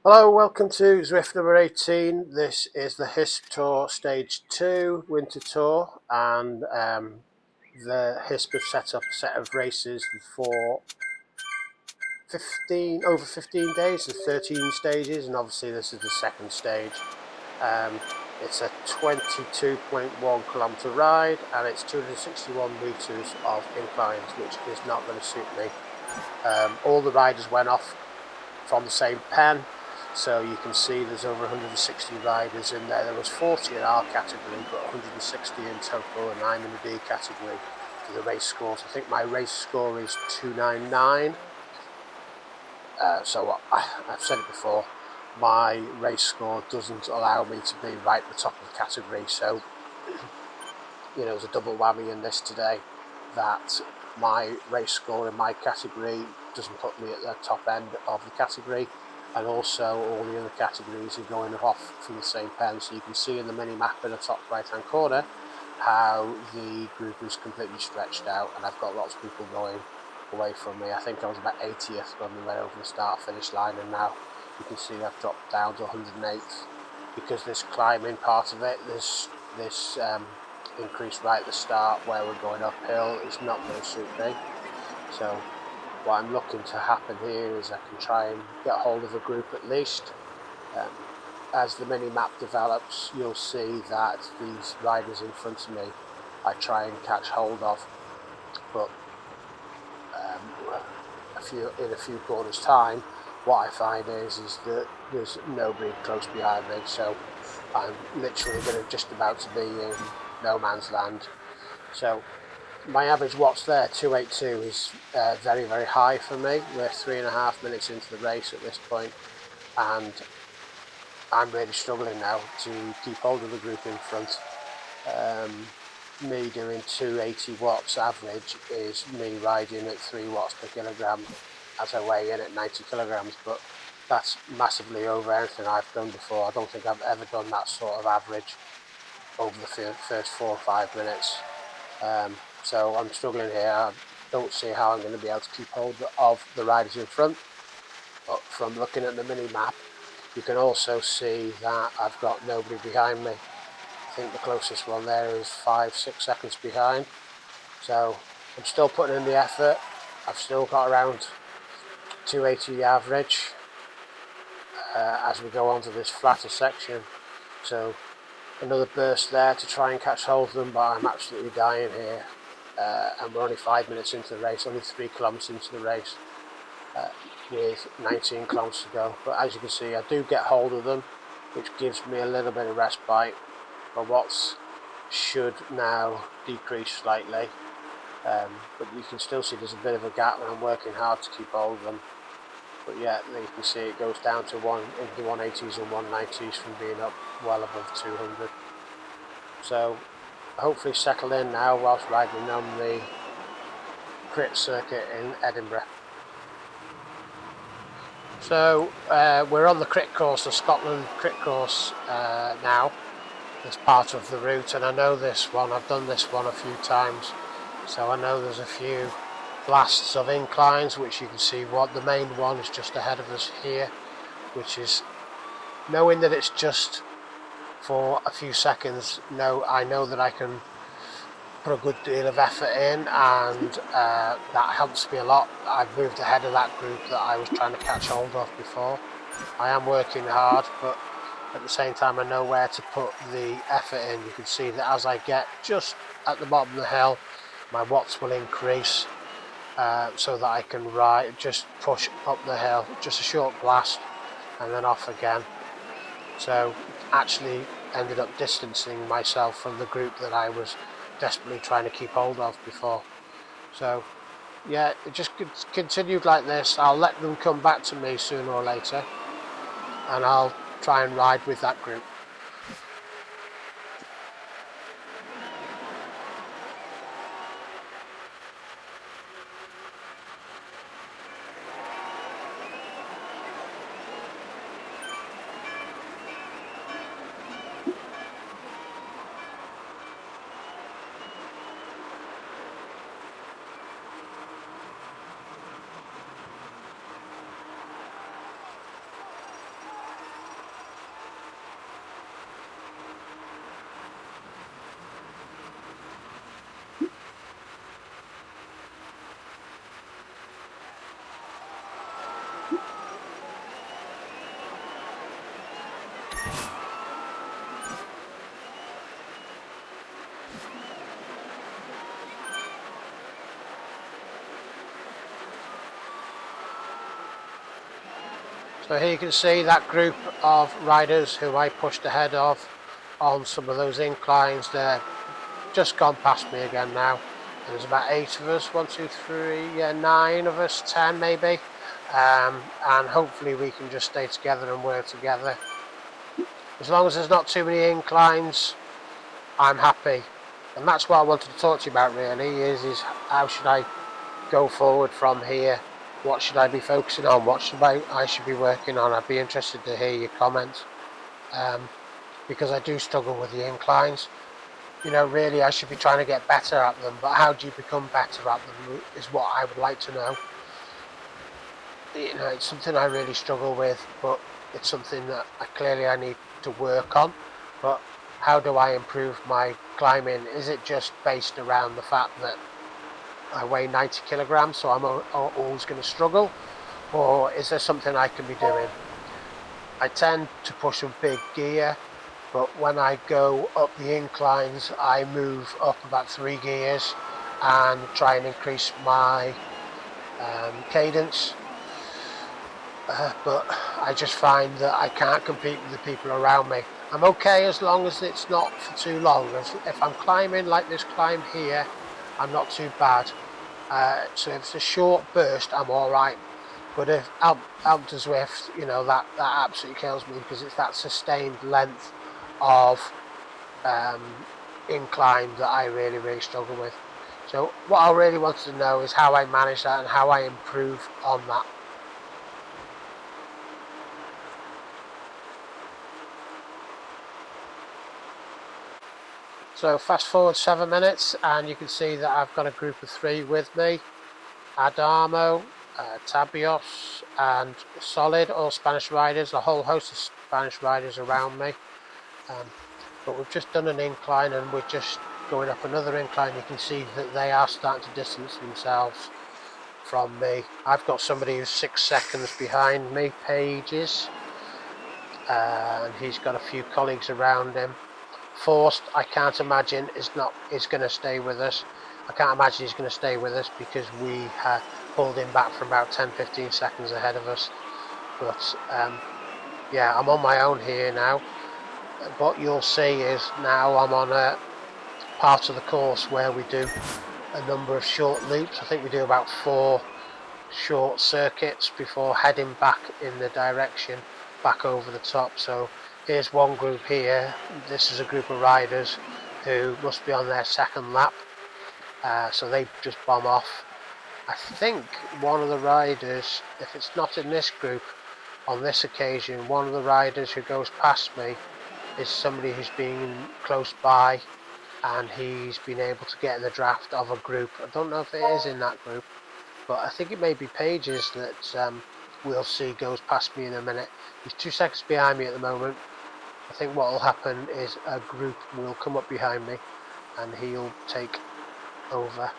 Hello, welcome to Zwift number 18. This is the HISP Tour Stage 2 Winter Tour, and the HISP have set up a set of races for over 15 days. There's 13 stages, and obviously this is the second stage. It's a 22.1 kilometre ride, and it's 261 metres of inclines, which is not going to suit me. All the riders went off from the same pen, so you can see there's over 160 riders in there. There was 40 in our category, but 160 in total, and I'm in the B category for the race scores. I think my race score is 299. So I've said it before, my race score doesn't allow me to be right at the top of the category, so there's a double whammy in this today, that my race score in my category doesn't put me at the top end of the category, and also all the other categories are going off from the same pen. So you can see in the mini map in the top right hand corner how the group is completely stretched out, and I've got lots of people going away from me. I think I was about 80th when we went over the start finish line, and now you can see I've dropped down to 108th because this climbing part of it, this increase right at the start where we're going uphill, is not going to suit me. So what I'm looking to happen here is I can try and get hold of a group at least. As the mini map develops, you'll see that these riders in front of me I try and catch hold of, but in a few corners time, what I find is that there's nobody close behind me, so I'm literally just about to be in no man's land. So my average watts there, 282, is very, very high for me. We're 3.5 minutes into the race at this point, and I'm really struggling now to keep hold of the group in front. Me doing 280 watts average is me riding at 3 watts per kilogram as I weigh in at 90 kilograms, but that's massively over anything I've done before. I don't think I've ever done that sort of average over the first 4 or 5 minutes. So I'm struggling here. I don't see how I'm going to be able to keep hold of the riders in front, but from looking at the mini map you can also see that I've got nobody behind me. I think the closest one there is 5-6 seconds behind, so I'm still putting in the effort. I've still got around 280 average as we go on to this flatter section, so another burst there to try and catch hold of them, but I'm absolutely dying here. And we're only 5 minutes into the race, only 3 kilometers into the race, with 19 kilometers to go. But as you can see, I do get hold of them, which gives me a little bit of respite. My watts should now decrease slightly, but you can still see there's a bit of a gap, and I'm working hard to keep hold of them. But yeah, you can see it goes down to into the 180s and 190s from being up well above 200. So hopefully settle in now whilst riding on the crit circuit in Edinburgh. So we're on the crit course, the Scotland crit course now. It's part of the route, and I know this one. I've done this one a few times, so I know there's a few blasts of inclines, which you can see what the main one is just ahead of us here, which is knowing that it's just for a few seconds. I know that I can put a good deal of effort in, and that helps me a lot. I've moved ahead of that group that I was trying to catch hold of before. I am working hard, but at the same time I know where to put the effort in. You can see that as I get just at the bottom of the hill, my watts will increase, so that I can just push up the hill, just a short blast and then off again. So actually ended up distancing myself from the group that I was desperately trying to keep hold of before. So yeah, it just continued like this. I'll let them come back to me sooner or later, and I'll try and ride with that group. So here you can see that group of riders who I pushed ahead of on some of those inclines. They're just gone past me again now. And there's about 8 of us, 1, 2, 3, yeah, 9 of us, 10 maybe. And hopefully we can just stay together and work together. As long as there's not too many inclines, I'm happy. And that's what I wanted to talk to you about really, is how should I go forward from here? What should I be focusing on? What should I should be working on? I'd be interested to hear your comments, because I do struggle with the inclines. You know, really I should be trying to get better at them, but how do you become better at them is what I would like to know. You know, it's something I really struggle with, but it's something that I need to work on. But how do I improve my climbing? Is it just based around the fact that I weigh 90 kilograms, so I'm always going to struggle? Or is there something I can be doing? I tend to push a big gear, but when I go up the inclines, I move up about 3 gears and try and increase my cadence. But I just find that I can't compete with the people around me. I'm okay as long as it's not for too long. If I'm climbing like this climb here, I'm not too bad. So if it's a short burst, I'm alright. But if out to Zwift, you know, that absolutely kills me, because it's that sustained length of incline that I really struggle with. So what I really wanted to know is how I manage that and how I improve on that. So fast forward 7 minutes and you can see that I've got a group of 3 with me. Adamo, Tabios and Solid, all Spanish riders, a whole host of Spanish riders around me. But we've just done an incline and we're just going up another incline. You can see that they are starting to distance themselves from me. I've got somebody who's 6 seconds behind me, Pages, and he's got a few colleagues around him. Forced, I can't imagine is going to stay with us. I can't imagine he's going to stay with us because we pulled him back from about 10-15 seconds ahead of us. But yeah, I'm on my own here now. What you'll see is now I'm on a part of the course where we do a number of short loops. I think we do about 4 short circuits before heading back in the direction back over the top. So here's one group here. This is a group of riders who must be on their 2nd lap, so they just bomb off. I think one of the riders, if it's not in this group on this occasion, one of the riders who goes past me is somebody who's been close by and he's been able to get in the draft of a group. I don't know if it is in that group, but I think it may be Pages that we'll see goes past me in a minute. He's 2 seconds behind me at the moment. I think what will happen is a group will come up behind me and he'll take over.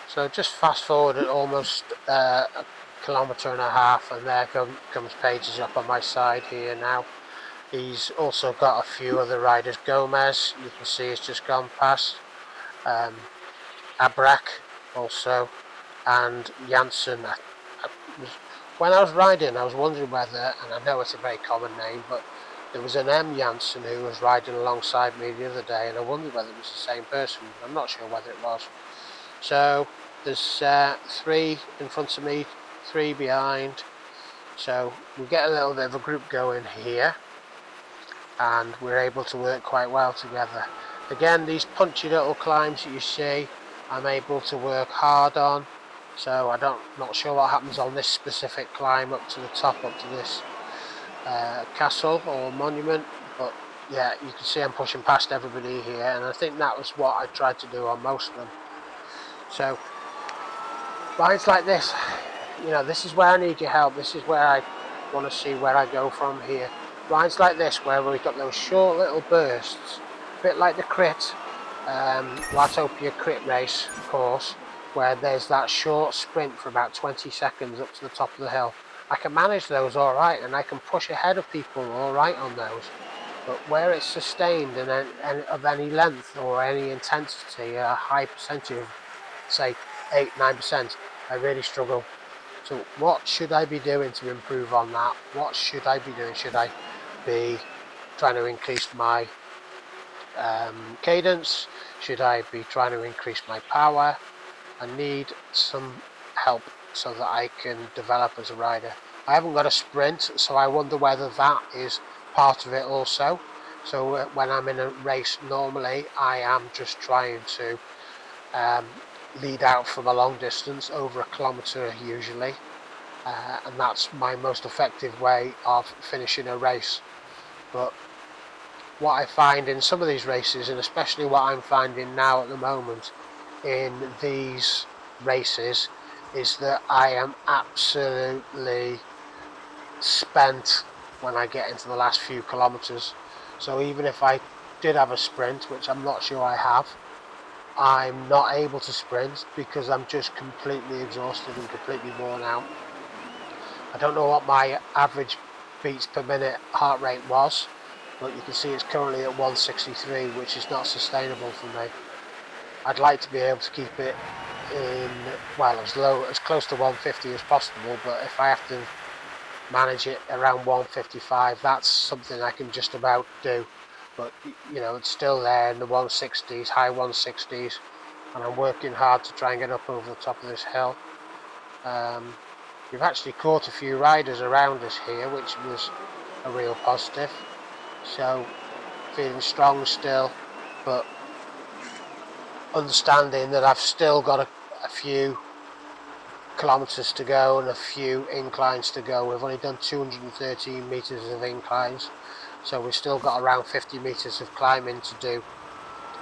So just fast forward at almost a kilometre and a half, and there comes Pages up on my side here now. He's also got a few other riders. Gomez, you can see, has just gone past. Abrak also, and Janssen. When I was riding, I was wondering whether, and I know it's a very common name, but there was an M. Janssen who was riding alongside me the other day, and I wondered whether it was the same person. I'm not sure whether it was. So there's 3 in front of me, 3 behind. So we get a little bit of a group going here, and we're able to work quite well together. Again, these punchy little climbs that you see, I'm able to work hard on. So not sure what happens on this specific climb up to the top, up to this castle or monument, but yeah, you can see I'm pushing past everybody here, and I think that was what I tried to do on most of them. So rides like this, you know, this is where I need your help. This is where I want to see where I go from here. Rides like this where we've got those short little bursts, a bit like the crit, Watopia crit race course, where there's that short sprint for about 20 seconds up to the top of the hill. I can manage those alright, and I can push ahead of people alright on those. But where it's sustained and of any length or any intensity, a high percentage say 8-9%, I really struggle. So what should I be doing to improve on that? What should I be doing? Should I be trying to increase my cadence? Should I be trying to increase my power? I need some help so that I can develop as a rider. I haven't got a sprint, so I wonder whether that is part of it also. So when I'm in a race, normally I am just trying to lead out from a long distance, over a kilometre usually, and that's my most effective way of finishing a race. But what I find in some of these races, and especially what I'm finding now at the moment in these races, is that I am absolutely spent when I get into the last few kilometres. So even if I did have a sprint, which I'm not sure I have, I'm not able to sprint because I'm just completely exhausted and completely worn out. I don't know what my average beats per minute heart rate was, but you can see it's currently at 163, which is not sustainable for me. I'd like to be able to keep it in, well, as close to 150 as possible, but if I have to manage it around 155, that's something I can just about do. But you know, it's still there in the 160s, high 160s, and I'm working hard to try and get up over the top of this hill. We've actually caught a few riders around us here, which was a real positive. So feeling strong still, but understanding that I've still got a few kilometres to go and a few inclines to go. We've only done 213 metres of inclines, so we've still got around 50 metres of climbing to do,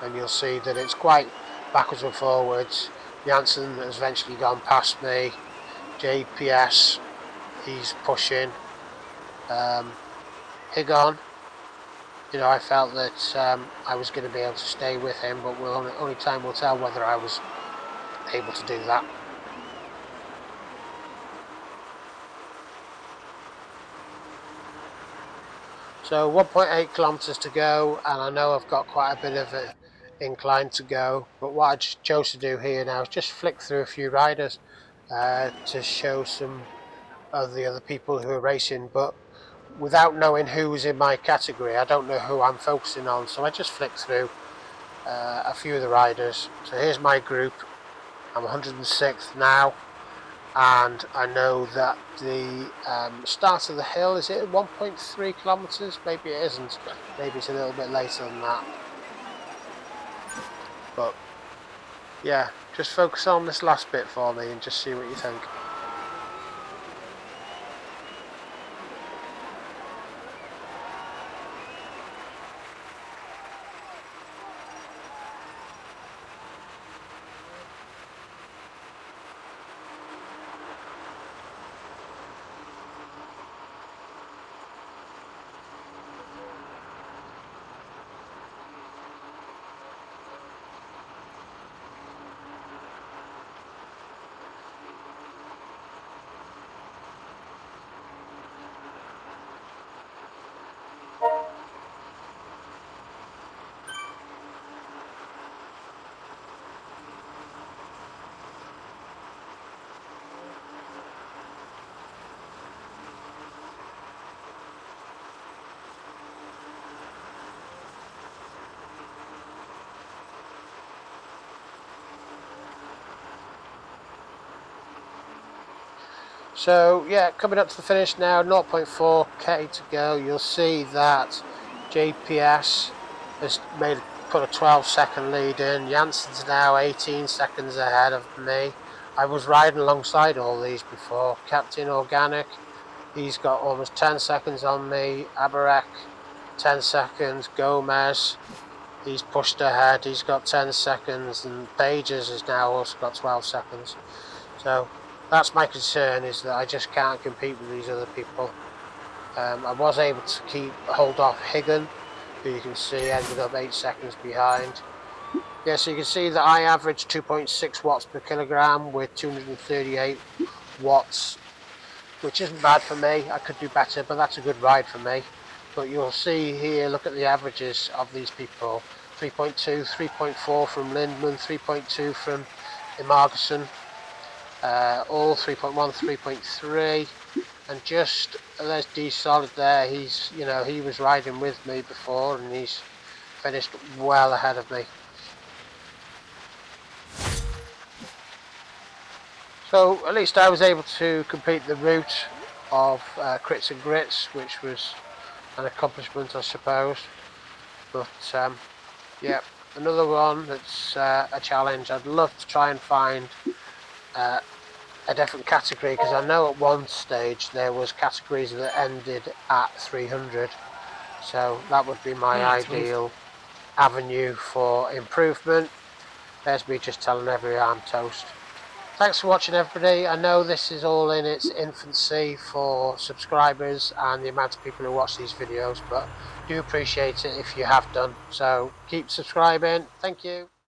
and you'll see that it's quite backwards and forwards. Janssen has eventually gone past me. JPS, he's pushing. Higon, you know, I felt that I was going to be able to stay with him, but only time will tell whether I was able to do that. So 1.8 kilometres to go, and I know I've got quite a bit of an incline to go, but what I chose to do here now is just flick through a few riders to show some of the other people who are racing, but without knowing who was in my category, I don't know who I'm focusing on, so I just flicked through a few of the riders. So here's my group. I'm 106th now, and I know that the start of the hill, is it 1.3 kilometres? Maybe it isn't, maybe it's a little bit later than that, but yeah, just focus on this last bit for me and just see what you think. So yeah, coming up to the finish now, 0.4k to go. You'll see that JPS has put a 12-second lead in. Janssen's now 18 seconds ahead of me. I was riding alongside all these before. Captain Organic, he's got almost 10 seconds on me. Abarek, 10 seconds. Gomez, he's pushed ahead. He's got 10 seconds. And Pages has now also got 12 seconds. So that's my concern, is that I just can't compete with these other people. I was able to hold off Higgin, who you can see ended up 8 seconds behind. Yeah, so you can see that I averaged 2.6 watts per kilogram with 238 watts, which isn't bad for me. I could do better, but that's a good ride for me. But you'll see here, look at the averages of these people. 3.2, 3.4 from Lindman, 3.2 from Imargerson, all 3.1, 3.3, and just there's D Solid there. He's, you know, he was riding with me before and he's finished well ahead of me. So at least I was able to complete the route of Crits and Grits, which was an accomplishment, I suppose. But yeah, another one that's a challenge. I'd love to try and find a different category, because I know at one stage there was categories that ended at 300, so that would be my ideal avenue for improvement. There's me just telling everybody I'm toast. Thanks for watching, everybody. I know this is all in its infancy for subscribers and the amount of people who watch these videos, but do appreciate it if you have done. So keep subscribing. Thank you.